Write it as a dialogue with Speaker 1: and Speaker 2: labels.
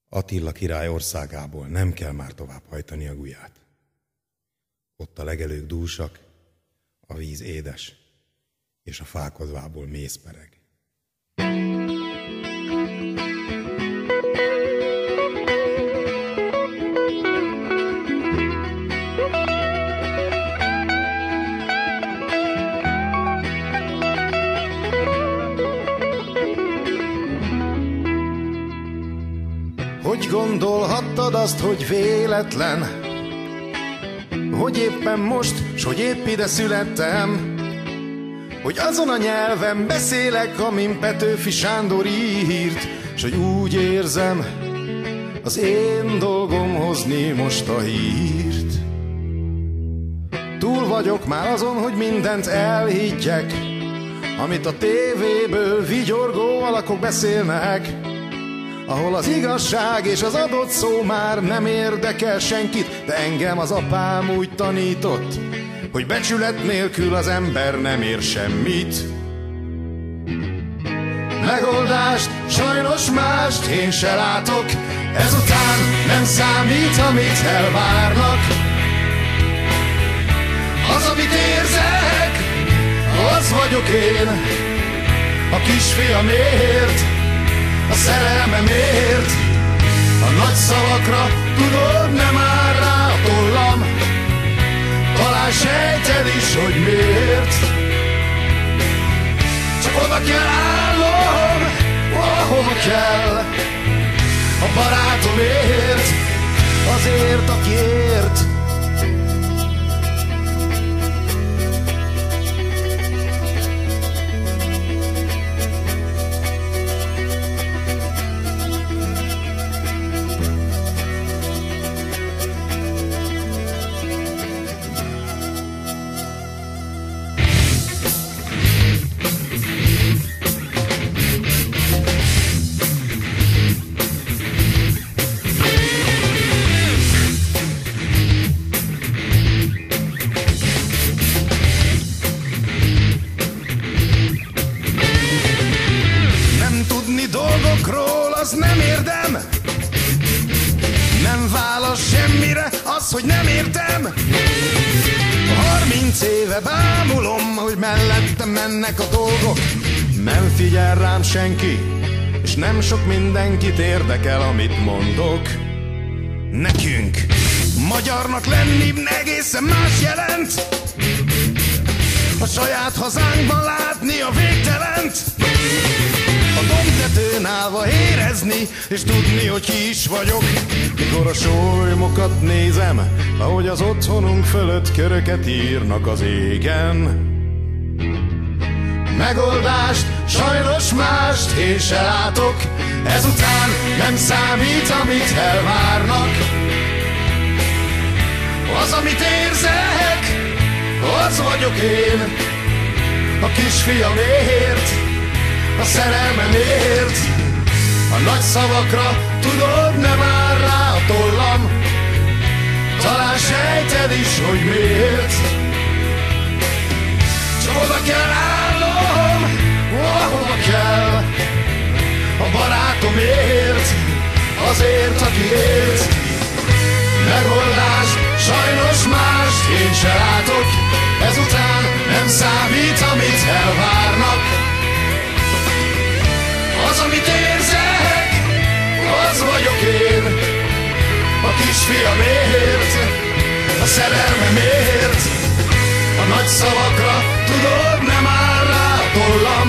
Speaker 1: Attila király országából nem kell már tovább hajtani a gulyát. Ott a legelők dúsak, a víz édes, és a fákodvából méz pereg.
Speaker 2: Hogy gondolhattad azt, hogy véletlen, hogy éppen most, s hogy épp ide születtem, hogy azon a nyelven beszélek, amin Petőfi Sándor írt, s hogy úgy érzem, az én dolgom hozni most a hírt. Túl vagyok már azon, hogy mindent elhiggyek, amit a tévéből vigyorgó alakok beszélnek, ahol az igazság és az adott szó már nem érdekel senkit, de engem az apám úgy tanított, hogy becsület nélkül az ember nem ér semmit. Megoldást, sajnos mást én se látok, ezután nem számít, amit elvárnak. Az, amit érzek, az vagyok én, a kisfiamért, a szerelmemért. A nagy szavakra, tudod, nem áll rá a tollam, talán sejted is, hogy miért. Csak oda kell állnom, ahova kell, a barátomért, azért, akiért. Dolgokról az nem érdem, nem válasz semmire az, hogy nem értem. 30 éve bámulom, hogy mellettem mennek a dolgok, nem figyel rám senki, és nem sok mindenkit érdekel, amit mondok. Nekünk magyarnak lenni egészen más jelent, a saját hazánkban látni a végtelent, a dombtetőn állva érezni, és tudni, hogy ki is vagyok, mikor a sólymokat nézem, ahogy az otthonunk fölött köröket írnak az égen. Megoldást, sajnos mást én se látok, ezután nem számít, amit elvárnak. Az, amit érzek, az vagyok én, a kisfiamért, a szerelmemért. A nagy szavakra, tudod, nem áll rá a tollam, talán sejted is, hogy miért. Csak oda kell állnom, ahova kell, a barátomért, azért, akiért. Megoldás, sajnos mást én se látok, ezután nem számít, amit elvárnak. Az, amit érzek, az vagyok én, a kisfiamért, a szerelmemért. A nagy szavakra, tudod, nem áll rá a tollam,